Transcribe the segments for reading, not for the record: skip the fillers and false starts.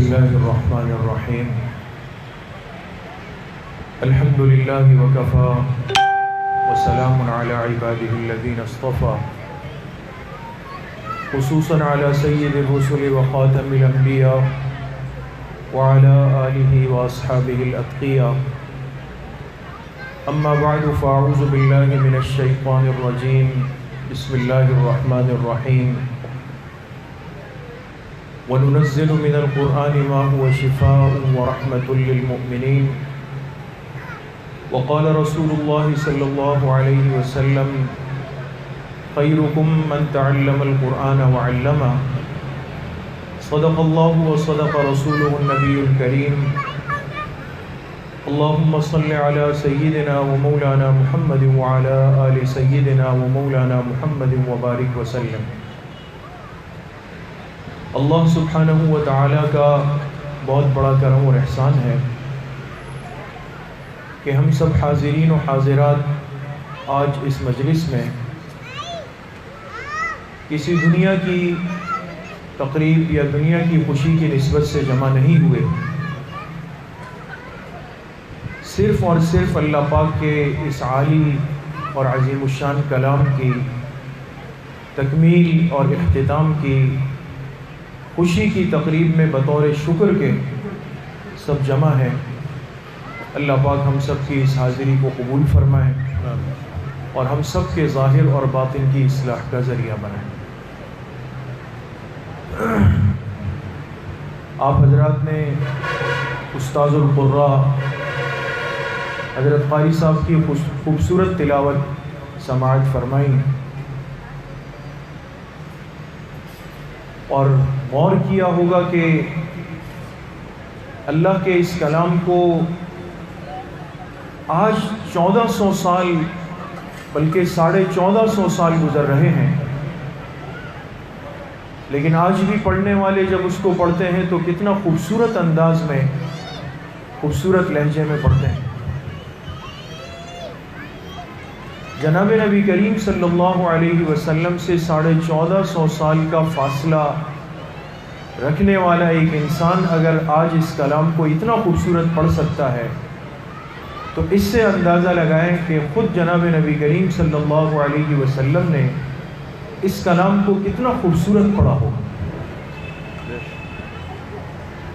الله الرحمن الرحيم الحمد لله وكفى وسلام على عباده الذين اصطفى خصوصا على سيد الرسل وخاتم الأنبياء وعلى آله وأصحابه الأتقياء أما بعد فأعوذ بالله من الشيطان الرجيم بسم الله الرحمن الرحيم وننزل من القرآن ما هو شفاء ورحمة للمؤمنين وقال رسول الله صلى الله عليه وسلم خيركم من تعلم القرآن وعلمه صدق الله وصدق رسوله النبي الكريم اللهم صل على سيدنا ومولانا محمد وعلى آل سيدنا ومولانا محمد وبارك وسلم۔ اللہ سبحانہ و تعالیٰ کا بہت بڑا کرم اور احسان ہے کہ ہم سب حاضرین و حاضرات آج اس مجلس میں کسی دنیا کی تقریب یا دنیا کی خوشی کی نسبت سے جمع نہیں ہوئے، صرف اور صرف اللہ پاک کے اس عالی اور عظیم الشان کلام کی تکمیل اور اختتام کی خوشی کی تقریب میں بطور شکر کے سب جمع ہیں۔ اللہ پاک ہم سب کی اس حاضری کو قبول فرمائے اور ہم سب کے ظاہر اور باطن کی اصلاح کا ذریعہ بنائیں۔ آپ حضرات نے استاذ القراء حضرت قاری صاحب کی خوبصورت تلاوت سماعت فرمائی اور غور کیا ہوگا کہ اللہ کے اس کلام کو آج 1400 سال بلکہ 1450 سال گزر رہے ہیں، لیکن آج بھی پڑھنے والے جب اس کو پڑھتے ہیں تو کتنا خوبصورت انداز میں خوبصورت لہجے میں پڑھتے ہیں۔ جناب نبی کریم صلی اللہ علیہ وسلم سے 1450 سال کا فاصلہ رکھنے والا ایک انسان اگر آج اس کلام کو اتنا خوبصورت پڑھ سکتا ہے تو اس سے اندازہ لگائیں کہ خود جناب نبی کریم صلی اللہ علیہ وسلم نے اس کلام کو کتنا خوبصورت پڑھا ہو،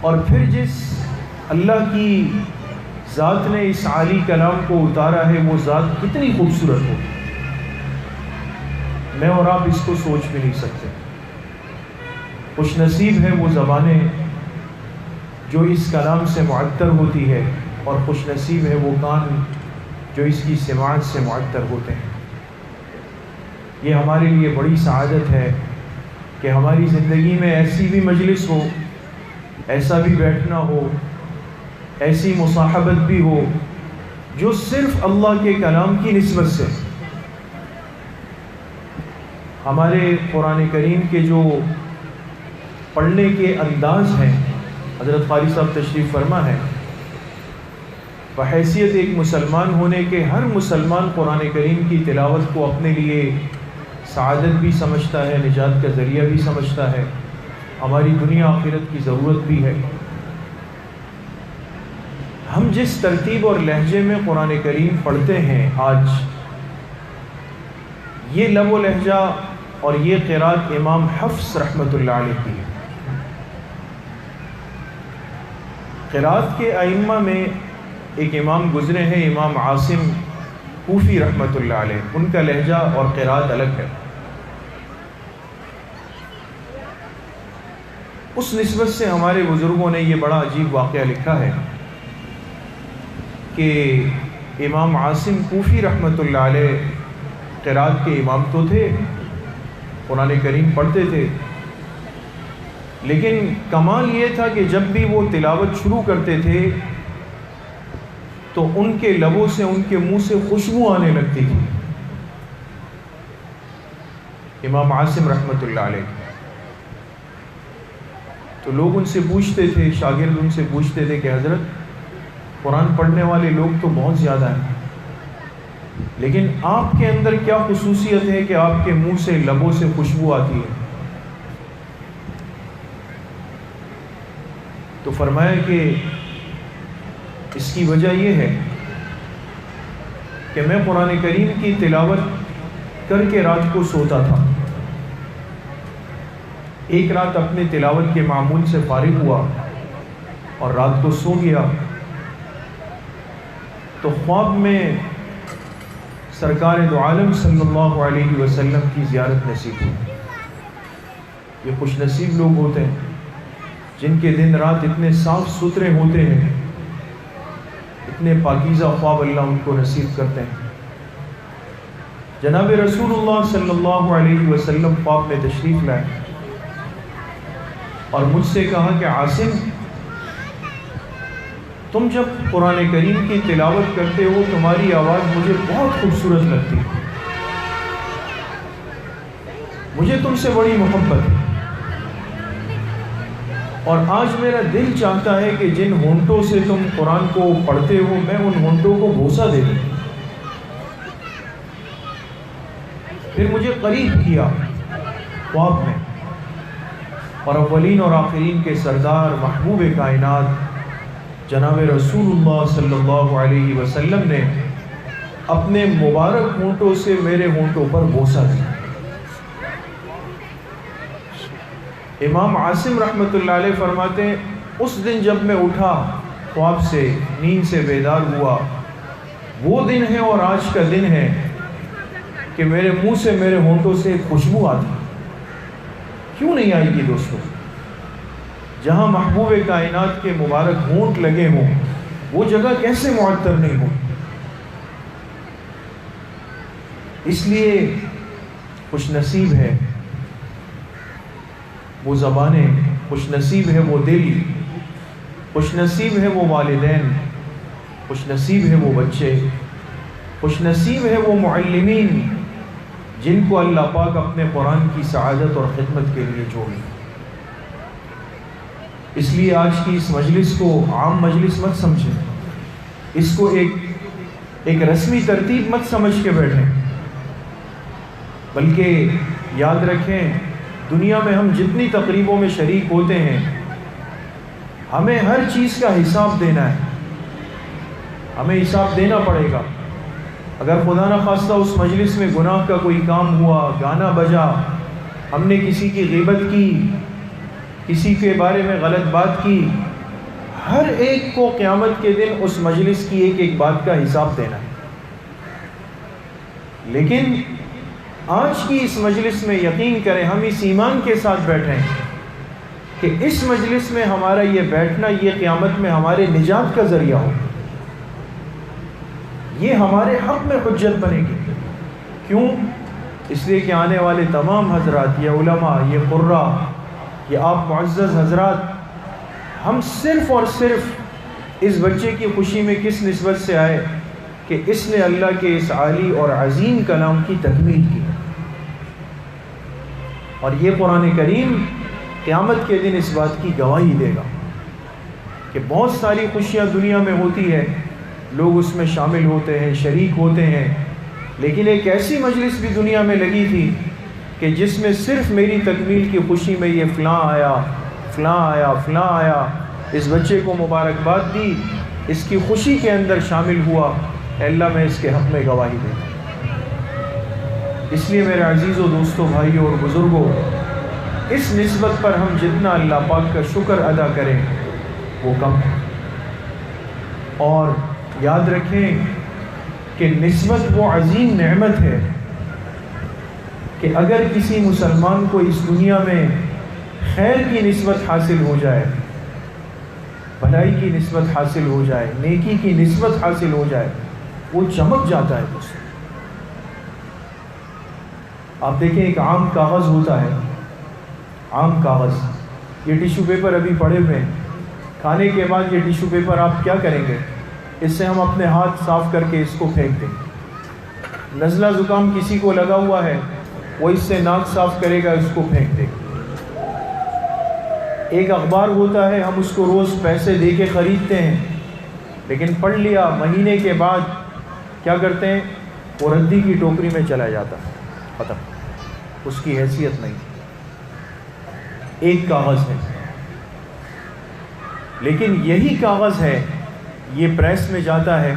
اور پھر جس اللہ کی ذات نے اس عالی کلام کو اتارا ہے وہ ذات کتنی خوبصورت ہو، میں اور آپ اس کو سوچ بھی نہیں سکتے۔ خوش نصیب ہے وہ زبانیں جو اس کلام سے معطر ہوتی ہے، اور خوش نصیب ہے وہ کان جو اس کی سماعت سے معطر ہوتے ہیں۔ یہ ہمارے لیے بڑی سعادت ہے کہ ہماری زندگی میں ایسی بھی مجلس ہو، ایسا بھی بیٹھنا ہو، ایسی مصاحبت بھی ہو جو صرف اللہ کے کلام کی نسبت سے ہمارے قرآن کریم کے جو پڑھنے کے انداز ہیں، حضرت قاری صاحب تشریف فرما ہے، بحیثیت ایک مسلمان ہونے کے ہر مسلمان قرآن کریم کی تلاوت کو اپنے لیے سعادت بھی سمجھتا ہے، نجات کا ذریعہ بھی سمجھتا ہے، ہماری دنیا آخرت کی ضرورت بھی ہے۔ ہم جس ترتیب اور لہجے میں قرآن کریم پڑھتے ہیں آج، یہ لب و لہجہ اور یہ قرات امام حفص رحمۃ اللہ علیہ کی ہے۔ قرات کے ائمہ میں ایک امام گزرے ہیں، امام عاصم کوفی رحمۃ اللہ علیہ، ان کا لہجہ اور قرات الگ ہے۔ اس نسبت سے ہمارے بزرگوں نے یہ بڑا عجیب واقعہ لکھا ہے کہ امام عاصم کوفی رحمۃ اللہ علیہ قرات کے امام تو تھے، قرآن کریم پڑھتے تھے، لیکن کمال یہ تھا کہ جب بھی وہ تلاوت شروع کرتے تھے تو ان کے لبوں سے، ان کے منہ سے خوشبو آنے لگتی تھی، امام عاصم رحمۃ اللہ علیہ۔ تو لوگ ان سے پوچھتے تھے، شاگرد ان سے پوچھتے تھے کہ حضرت قرآن پڑھنے والے لوگ تو بہت زیادہ ہیں، لیکن آپ کے اندر کیا خصوصیت ہے کہ آپ کے منہ سے، لبوں سے خوشبو آتی ہے؟ تو فرمایا کہ اس کی وجہ یہ ہے کہ میں قرآن کریم کی تلاوت کر کے رات کو سوتا تھا. ایک رات اپنے تلاوت کے معمول سے فارغ ہوا اور رات کو سو گیا تو خواب میں سرکار دو عالم صلی اللہ علیہ وسلم کی زیارت نصیب ہوئی. یہ خوش نصیب لوگ ہوتے ہیں جن کے دن رات اتنے صاف ستھرے ہوتے ہیں, اتنے پاکیزہ خواب اللہ ان کو نصیب کرتے ہیں. جناب رسول اللہ صلی اللہ علیہ وسلم خواب میں تشریف لائے اور مجھ سے کہا کہ عاصم, تم جب قرآن کریم کی تلاوت کرتے ہو تمہاری آواز مجھے بہت خوبصورت لگتی ہے, مجھے تم سے بڑی محبت ہے, اور آج میرا دل چاہتا ہے کہ جن ہونٹوں سے تم قرآن کو پڑھتے ہو میں ان ہونٹوں کو بوسہ دے دوں. پھر مجھے قریب کیا خواب میں اور اولین اور آخرین کے سردار محبوب کائنات جناب رسول اللہ صلی اللہ علیہ وسلم نے اپنے مبارک ہونٹوں سے میرے ہونٹوں پر بوسہ دیا. امام عاصم رحمۃ اللہ علیہ فرماتے ہیں اس دن جب میں اٹھا خواب سے, نیند سے بیدار ہوا, وہ دن ہے اور آج کا دن ہے کہ میرے منہ سے میرے ہونٹوں سے خوشبو آتی. کیوں نہیں آئے گی دوستو؟ جہاں محبوب کائنات کے مبارک ہونٹ لگے ہوں وہ جگہ کیسے معطر نہیں ہو؟ اس لیے خوش نصیب ہے وہ زبانیں, خوش نصیب ہے وہ دل, خوش نصیب ہے وہ والدین, خوش نصیب ہے وہ بچے, خوش نصیب ہے وہ معلمین جن کو اللہ پاک اپنے قرآن کی سعادت اور خدمت کے لیے جوڑے. اس لیے آج کی اس مجلس کو عام مجلس مت سمجھیں, اس کو ایک رسمی ترتیب مت سمجھ کے بیٹھیں, بلکہ یاد رکھیں دنیا میں ہم جتنی تقریبوں میں شریک ہوتے ہیں ہمیں ہر چیز کا حساب دینا ہے, ہمیں حساب دینا پڑے گا. اگر خدا نہ خواستہ اس مجلس میں گناہ کا کوئی کام ہوا, گانا بجا, ہم نے کسی کی غیبت کی, کسی کے بارے میں غلط بات کی, ہر ایک کو قیامت کے دن اس مجلس کی ایک ایک بات کا حساب دینا ہے. لیکن آج کی اس مجلس میں یقین کریں ہم اس ایمان کے ساتھ بیٹھیں کہ اس مجلس میں ہمارا یہ بیٹھنا یہ قیامت میں ہمارے نجات کا ذریعہ ہو, یہ ہمارے حق میں حجت بنے گی. کیوں؟ اس لیے کہ آنے والے تمام حضرات, یہ علماء, یہ قراء, یہ آپ معزز حضرات, ہم صرف اور صرف اس بچے کی خوشی میں کس نسبت سے آئے کہ اس نے اللہ کے اس عالی اور عظیم کلام کی تکمیل کی. اور یہ قرآن کریم قیامت کے دن اس بات کی گواہی دے گا کہ بہت ساری خوشیاں دنیا میں ہوتی ہے, لوگ اس میں شامل ہوتے ہیں, شریک ہوتے ہیں, لیکن ایک ایسی مجلس بھی دنیا میں لگی تھی کہ جس میں صرف میری تکمیل کی خوشی میں یہ فلاں آیا, فلاں آیا, فلاں آیا, اس بچے کو مبارکباد دی, اس کی خوشی کے اندر شامل ہوا. اے اللہ میں اس کے حق میں گواہی دوں. اس لیے میرے عزیزوں, دوستوں, بھائیوں اور بزرگوں, اس نسبت پر ہم جتنا اللہ پاک کا شکر ادا کریں وہ کم ہے. اور یاد رکھیں کہ نسبت وہ عظیم نعمت ہے کہ اگر کسی مسلمان کو اس دنیا میں خیر کی نسبت حاصل ہو جائے, بھلائی کی نسبت حاصل ہو جائے, نیکی کی نسبت حاصل ہو جائے, وہ چمک جاتا ہے. دوست آپ دیکھیں ایک عام کاغذ ہوتا ہے, عام کاغذ, یہ ٹیشو پیپر ابھی پڑے ہوئے ہیں, کھانے کے بعد یہ ٹیشو پیپر آپ کیا کریں گے؟ اس سے ہم اپنے ہاتھ صاف کر کے اس کو پھینک دیں گے. نزلہ زکام کسی کو لگا ہوا ہے وہ اس سے ناک صاف کرے گا, اس کو پھینک دے گا. ایک اخبار ہوتا ہے, ہم اس کو روز پیسے دے کے خریدتے ہیں, لیکن پڑھ لیا مہینے کے بعد کیا کرتے ہیں, وہ ردی کی ٹوکری میں چلا جاتا ہے, ختم, اس کی حیثیت نہیں. ایک کاغذ ہے, لیکن یہی کاغذ ہے، یہ پریس میں جاتا ہے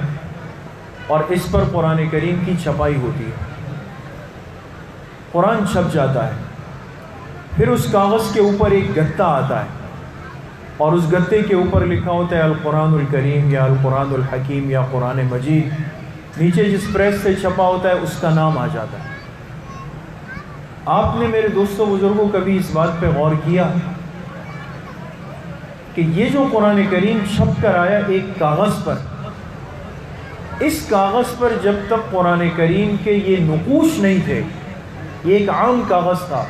اور اس پر قرآن کریم کی چھپائی ہوتی ہے، قرآن چھپ جاتا ہے، پھر اس کاغذ کے اوپر ایک گتا آتا ہے اور اس گتے کے اوپر لکھا ہوتا ہے القرآن الکریم یا القرآن الحکیم یا قرآن مجید، نیچے جس پریس سے چھپا ہوتا ہے اس کا نام آ جاتا ہے۔ آپ نے میرے دوستوں بزرگوں کبھی اس بات پہ غور کیا کہ یہ جو قرآن کریم چھپ کر آیا ایک کاغذ پر، اس کاغذ پر جب تک قرآن کریم کے یہ نقوش نہیں تھے، یہ ایک عام کاغذ تھا،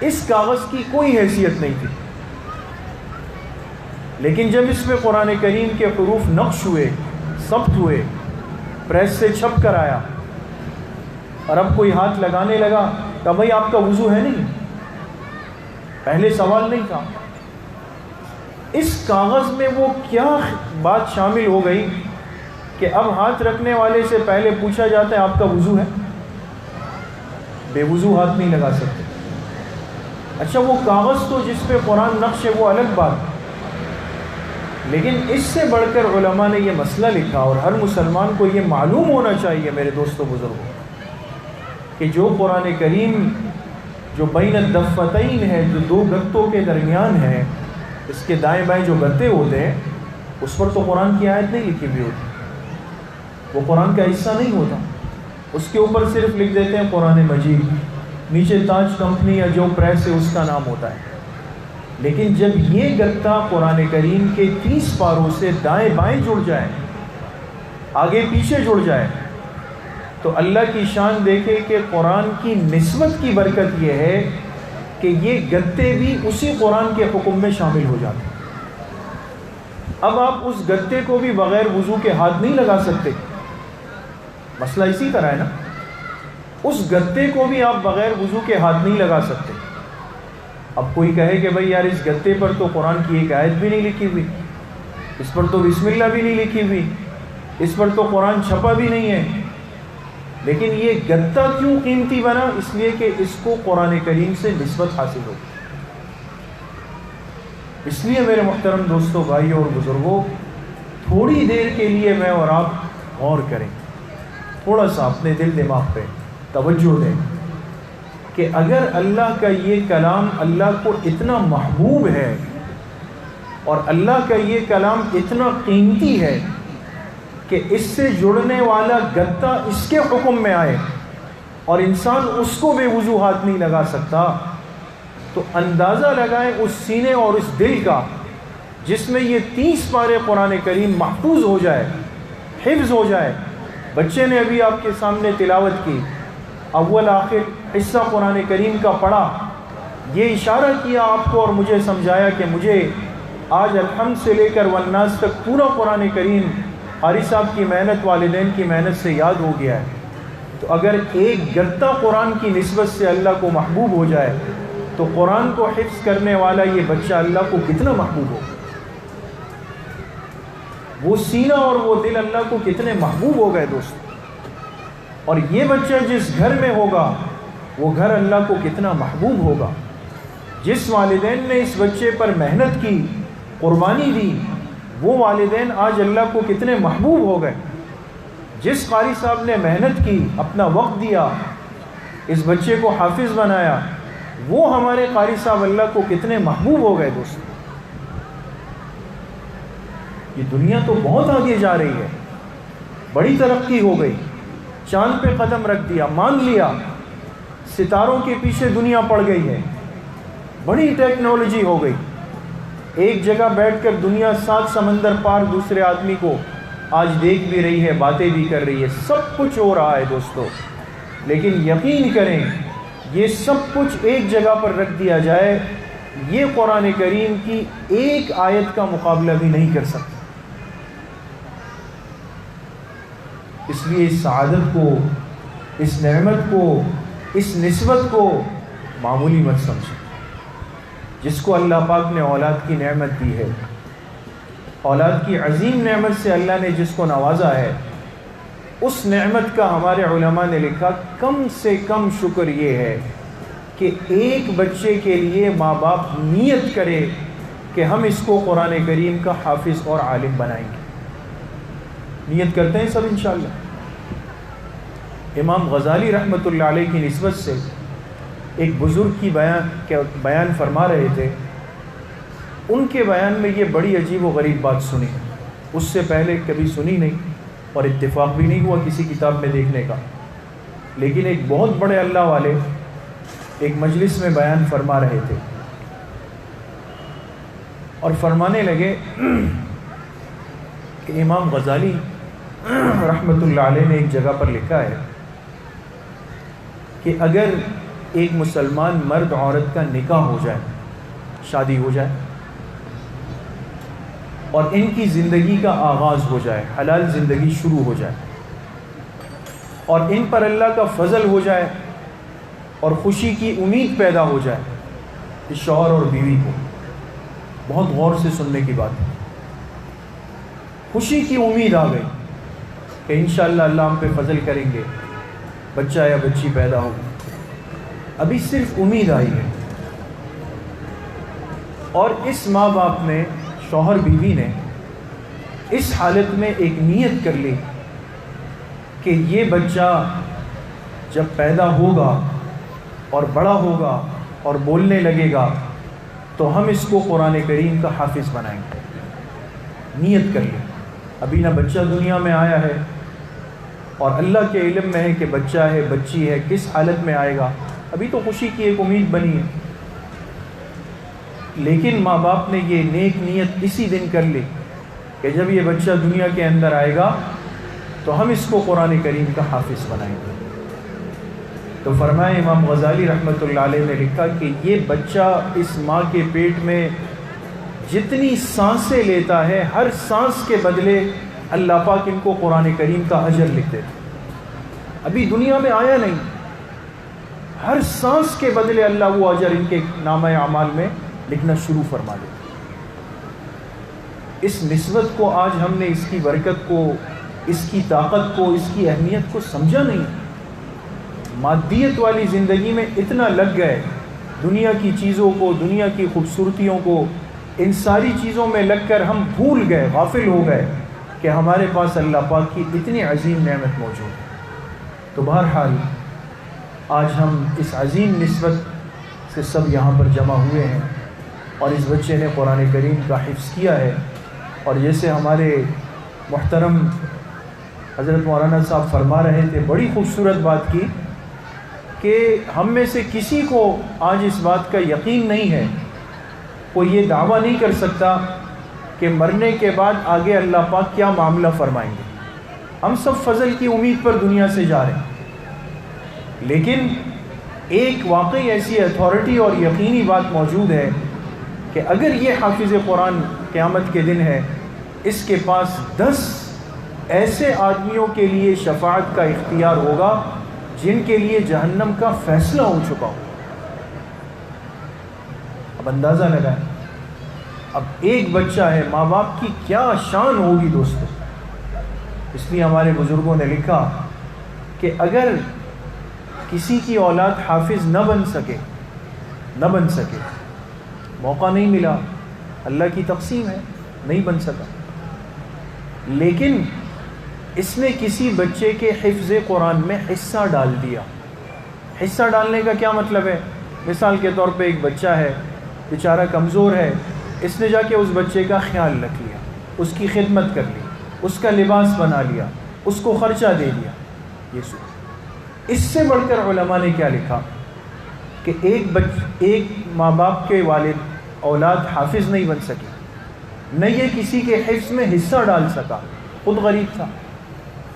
اس کاغذ کی کوئی حیثیت نہیں تھی، لیکن جب اس میں قرآن کریم کے حروف نقش ہوئے، ثبت ہوئے، پریس سے چھپ کر آیا، اور اب کوئی ہاتھ لگانے لگا کہ بھائی آپ کا وضو ہے نہیں، پہلے سوال نہیں تھا، اس کاغذ میں وہ کیا بات شامل ہو گئی کہ اب ہاتھ رکھنے والے سے پہلے پوچھا جاتا ہے آپ کا وضو ہے؟ بے وضو ہاتھ نہیں لگا سکتے۔ اچھا وہ کاغذ تو جس پہ قرآن نقش ہے وہ الگ بات، لیکن اس سے بڑھ کر علماء نے یہ مسئلہ لکھا، اور ہر مسلمان کو یہ معلوم ہونا چاہیے میرے دوستوں بزرگوں کہ جو قرآن کریم جو بین الدفتین ہے، جو دو گتوں کے درمیان ہے، اس کے دائیں بائیں جو گتے ہوتے ہیں اس پر تو قرآن کی آیت نہیں لکھی ہوئی ہوتی، وہ قرآن کا حصہ نہیں ہوتا، اس کے اوپر صرف لکھ دیتے ہیں قرآن مجید، نیچے تاج کمپنی یا جو پریس ہے اس کا نام ہوتا ہے۔ لیکن جب یہ گتا قرآن کریم کے 30 پاروں سے دائیں بائیں جڑ جائے، آگے پیچھے جڑ جائے، تو اللہ کی شان دیکھے کہ قرآن کی نسبت کی برکت یہ ہے کہ یہ گتے بھی اسی قرآن کے حکم میں شامل ہو جاتے ہیں۔ اب آپ اس گتے کو بھی بغیر وضو کے ہاتھ نہیں لگا سکتے، مسئلہ اسی طرح ہے نا، اس گتے کو بھی آپ بغیر وضو کے ہاتھ نہیں لگا سکتے۔ اب کوئی کہے کہ بھئی یار اس گتے پر تو قرآن کی ایک آیت بھی نہیں لکھی ہوئی، اس پر تو بسم اللہ بھی نہیں لکھی ہوئی، اس پر تو قرآن چھپا بھی نہیں ہے، لیکن یہ گتا کیوں قیمتی بنا؟ اس لیے کہ اس کو قرآن کریم سے نسبت حاصل ہو۔ اس لیے میرے محترم دوستوں، بھائیوں اور بزرگوں، تھوڑی دیر کے لیے میں اور آپ غور کریں، تھوڑا سا اپنے دل دماغ پہ توجہ دیں کہ اگر اللہ کا یہ کلام اللہ کو اتنا محبوب ہے اور اللہ کا یہ کلام اتنا قیمتی ہے کہ اس سے جڑنے والا گتا اس کے حکم میں آئے اور انسان اس کو بے وضو ہاتھ نہیں لگا سکتا، تو اندازہ لگائیں اس سینے اور اس دل کا جس میں یہ 30 پارے قرآن کریم محفوظ ہو جائے، حفظ ہو جائے۔ بچے نے ابھی آپ کے سامنے تلاوت کی، اول آخر حصہ قرآن کریم کا پڑھا، یہ اشارہ کیا آپ کو اور مجھے سمجھایا کہ مجھے آج الحمد سے لے کر والناس تک پورا قرآن کریم قاری صاحب کی محنت، والدین کی محنت سے یاد ہو گیا ہے۔ تو اگر ایک گتا قرآن کی نسبت سے اللہ کو محبوب ہو جائے تو قرآن کو حفظ کرنے والا یہ بچہ اللہ کو کتنا محبوب ہو، وہ سینہ اور وہ دل اللہ کو کتنے محبوب ہو گئے دوست۔ اور یہ بچہ جس گھر میں ہوگا وہ گھر اللہ کو کتنا محبوب ہوگا۔ جس والدین نے اس بچے پر محنت کی، قربانی دی، وہ والدین آج اللہ کو کتنے محبوب ہو گئے۔ جس قاری صاحب نے محنت کی، اپنا وقت دیا، اس بچے کو حافظ بنایا، وہ ہمارے قاری صاحب اللہ کو کتنے محبوب ہو گئے دوست۔ یہ دنیا تو بہت آگے جا رہی ہے، بڑی ترقی ہو گئی، چاند پہ قدم رکھ دیا، مان لیا، ستاروں کے پیچھے دنیا پڑ گئی ہے، بڑی ٹیکنالوجی ہو گئی، ایک جگہ بیٹھ کر دنیا 7 سمندر پار دوسرے آدمی کو آج دیکھ بھی رہی ہے، باتیں بھی کر رہی ہے، سب کچھ ہو رہا ہے دوستو۔ لیکن یقین کریں یہ سب کچھ ایک جگہ پر رکھ دیا جائے، یہ قرآن کریم کی ایک آیت کا مقابلہ بھی نہیں کر سکتا۔ اس لیے اس سعادت کو، اس نعمت کو، اس نسبت کو معمولی مت سمجھیں۔ جس کو اللہ پاک نے اولاد کی نعمت دی ہے، اولاد کی عظیم نعمت سے اللہ نے جس کو نوازا ہے، اس نعمت کا ہمارے علماء نے لکھا کم سے کم شکر یہ ہے کہ ایک بچے کے لیے ماں باپ نیت کرے کہ ہم اس کو قرآن کریم کا حافظ اور عالم بنائیں گے. نیت کرتے ہیں سب انشاءاللہ. امام غزالی رحمۃ اللہ علیہ کی نسبت سے ایک بزرگ کی بیان فرما رہے تھے. ان کے بیان میں یہ بڑی عجیب و غریب بات سنی، اس سے پہلے کبھی سنی نہیں اور اتفاق بھی نہیں ہوا کسی کتاب میں دیکھنے کا. لیکن ایک بہت بڑے اللہ والے ایک مجلس میں بیان فرما رہے تھے اور فرمانے لگے کہ امام غزالی رحمۃ اللہ علیہ نے ایک جگہ پر لکھا ہے کہ اگر ایک مسلمان مرد عورت کا نکاح ہو جائے، شادی ہو جائے اور ان کی زندگی کا آغاز ہو جائے، حلال زندگی شروع ہو جائے اور ان پر اللہ کا فضل ہو جائے اور خوشی کی امید پیدا ہو جائے اس شوہر اور بیوی کو، بہت غور سے سننے کی بات ہے، خوشی کی امید آ گئی کہ انشاءاللہ اللہ ہم پہ فضل کریں گے، بچہ یا بچی پیدا ہوگی، ابھی صرف امید آئی ہے، اور اس ماں باپ نے، شوہر بیوی نے اس حالت میں ایک نیت کر لی کہ یہ بچہ جب پیدا ہوگا اور بڑا ہوگا اور بولنے لگے گا تو ہم اس کو قرآن کریم کا حافظ بنائیں گے. نیت کر لی. ابھی نہ بچہ دنیا میں آیا ہے اور اللہ کے علم میں ہے کہ بچہ ہے بچی ہے کس حالت میں آئے گا، ابھی تو خوشی کی ایک امید بنی ہے. لیکن ماں باپ نے یہ نیک نیت اسی دن کر لی کہ جب یہ بچہ دنیا کے اندر آئے گا تو ہم اس کو قرآن کریم کا حافظ بنائیں گے. تو فرمائے امام غزالی رحمۃ اللہ علیہ نے لکھا کہ یہ بچہ اس ماں کے پیٹ میں جتنی سانسیں لیتا ہے، ہر سانس کے بدلے اللہ پاک ان کو قرآن کریم کا اجر لکھ دیتے. ابھی دنیا میں آیا نہیں، ہر سانس کے بدلے اللہ وہ اجر ان کے نامہ اعمال میں لکھنا شروع فرما دیتے. اس نسبت کو آج ہم نے، اس کی برکت کو، اس کی طاقت کو، اس کی اہمیت کو سمجھا نہیں. مادیت والی زندگی میں اتنا لگ گئے، دنیا کی چیزوں کو، دنیا کی خوبصورتیوں کو، ان ساری چیزوں میں لگ کر ہم بھول گئے، غافل ہو گئے کہ ہمارے پاس اللہ پاک کی اتنی عظیم نعمت موجود ہے. تو بہرحال آج ہم اس عظیم نسبت سے سب یہاں پر جمع ہوئے ہیں اور اس بچے نے قرآن کریم کا حفظ کیا ہے. اور جیسے ہمارے محترم حضرت مولانا صاحب فرما رہے تھے، بڑی خوبصورت بات کی کہ ہم میں سے کسی کو آج اس بات کا یقین نہیں ہے، کوئی یہ دعویٰ نہیں کر سکتا کہ مرنے کے بعد آگے اللہ پاک کیا معاملہ فرمائیں گے. ہم سب فضل کی امید پر دنیا سے جا رہے ہیں، لیکن ایک واقعی ایسی اتھارٹی اور یقینی بات موجود ہے کہ اگر یہ حافظ قرآن قیامت کے دن ہے، اس کے پاس 10 ایسے آدمیوں کے لیے شفاعت کا اختیار ہوگا جن کے لیے جہنم کا فیصلہ ہو چکا ہو. اب اندازہ لگائیں، اب ایک بچہ ہے، ماں باپ کی کیا شان ہوگی دوستو. اس لیے ہمارے بزرگوں نے لکھا کہ اگر کسی کی اولاد حافظ نہ بن سکے، موقع نہیں ملا، اللہ کی تقسیم ہے، نہیں بن سکا، لیکن اس نے کسی بچے کے حفظ قرآن میں حصہ ڈال دیا. حصہ ڈالنے کا کیا مطلب ہے؟ مثال کے طور پہ ایک بچہ ہے، بیچارہ کمزور ہے، اس نے جا کے اس بچے کا خیال رکھ لیا، اس کی خدمت کر لی، اس کا لباس بنا لیا، اس کو خرچہ دے دیا. یہ سو اس سے بڑھ کر علماء نے کیا لکھا کہ ایک ماں باپ کے والد اولاد حافظ نہیں بن سکی، نہ یہ کسی کے حفظ میں حصہ ڈال سکا، خود غریب تھا،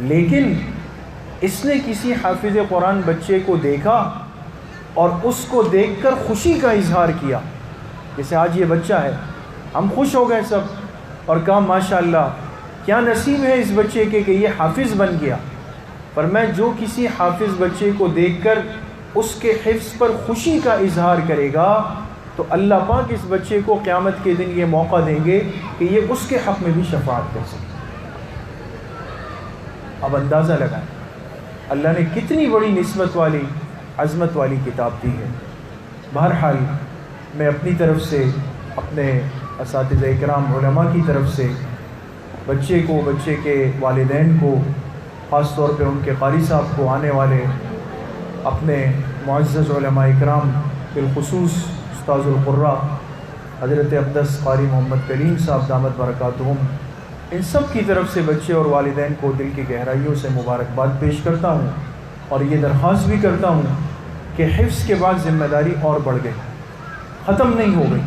لیکن اس نے کسی حافظ قرآن بچے کو دیکھا اور اس کو دیکھ کر خوشی کا اظہار کیا. جیسے آج یہ بچہ ہے، ہم خوش ہو گئے سب اور کہا ماشاءاللہ کیا نصیب ہے اس بچے کے کہ یہ حافظ بن گیا. پر میں جو کسی حافظ بچے کو دیکھ کر اس کے حفظ پر خوشی کا اظہار کرے گا تو اللہ پاک اس بچے کو قیامت کے دن یہ موقع دیں گے کہ یہ اس کے حق میں بھی شفاعت کر سکے. اب اندازہ لگائیں اللہ نے کتنی بڑی نسبت والی، عظمت والی کتاب دی ہے. بہرحال میں اپنی طرف سے اپنے اساتذہ اکرام علماء کی طرف سے بچے کو، بچے کے والدین کو، خاص طور پہ ان کے قاری صاحب کو، آنے والے اپنے معزز علماء اکرام بالخصوص استاذ القراء حضرت اقدس قاری محمد کلیم صاحب دامت برکاتہم، ان سب کی طرف سے بچے اور والدین کو دل کی گہرائیوں سے مبارکباد پیش کرتا ہوں، اور یہ درخواست بھی کرتا ہوں کہ حفظ کے بعد ذمہ داری اور بڑھ گئی، ختم نہیں ہو گئی۔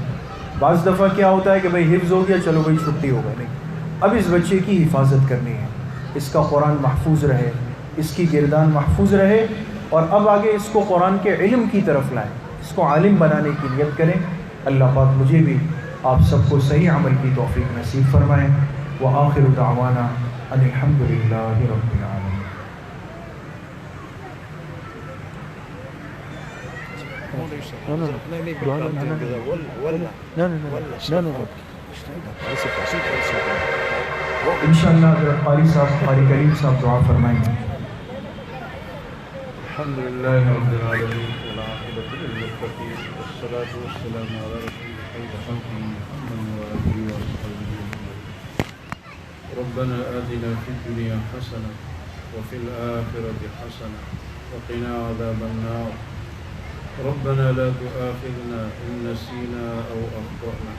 بعض دفعہ کیا ہوتا ہے کہ بھئی حفظ ہو گیا، چلو بھئی چھٹی ہو گئی، نہیں، اب اس بچے کی حفاظت کرنی ہے، اس کا قرآن محفوظ رہے، اس کی گردان محفوظ رہے، اور اب آگے اس کو قرآن کے علم کی طرف لائیں، اس کو عالم بنانے کی نیت کریں۔ اللہ پاک مجھے بھی آپ سب کو صحیح عمل کی توفیق نصیب فرمائیں۔ وآخر دعوانا ان الحمد للہ رب العالمین۔ انشاءاللہ حضرت قاری صاحب، قاری کریم صاحب دعا فرمائیں گے۔ الحمد لله رب العالمين والعاقبة للمتقين والصلاة والسلام على رسول خير خلقه محمد وآله وصحبه أجمعين۔ ربنا آتنا في الدنيا حسنة وفي الآخرة حسنة وقنا عذاب النار۔ ربنا لا تؤاخذنا إن نسينا أو أخطأنا،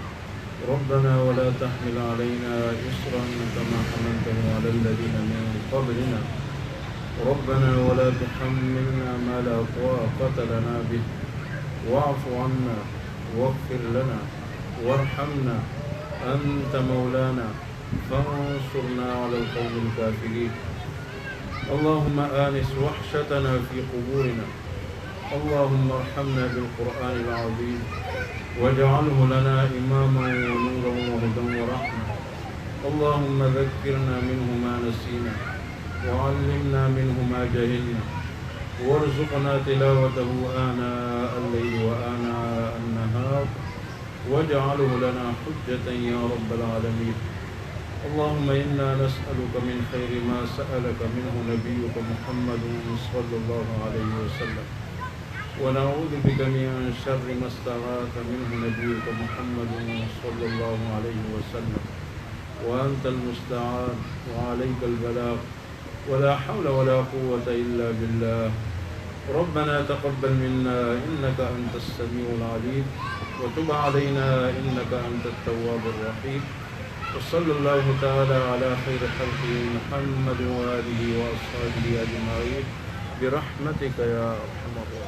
ربنا ولا تحمل علينا إصرا كما حملته على الذين من قبلنا، ربنا ولا تحملنا ما لا طاقة لنا به، واعف عنا واغفر لنا وارحمنا أنت مولانا فانصرنا على القوم الكافرين۔ اللهم آنس وحشتنا في قبورنا، اللهم ارحمنا بالقرآن العظيم واجعله لنا إماما ونورا وهدى ورحمة، اللهم ذكرنا منه ما نسينا وعلمنا منه ما جهلنا، وارزقنا تلاوته آناء الليل وآناء النهار، واجعله لنا حجة يا رب العالمين۔ اللهم إنا نسألك من خير ما سألك منه نبيك محمد صلى الله عليه وسلم، ونعوذ بك من شر ما استغاث منه نبيك محمد صلى الله عليه وسلم، وأنت المستعان وعليك البلاغ، ولا حول ولا قوة إلا بالله۔ ربنا تقبل منا إنك أنت السميع العليم، وتب علينا إنك أنت التواب الرحيم، وصلى الله تعالى على خير خلقه محمد وآله وأصحابه أجمعين برحمتك يا أرحم الراحمين۔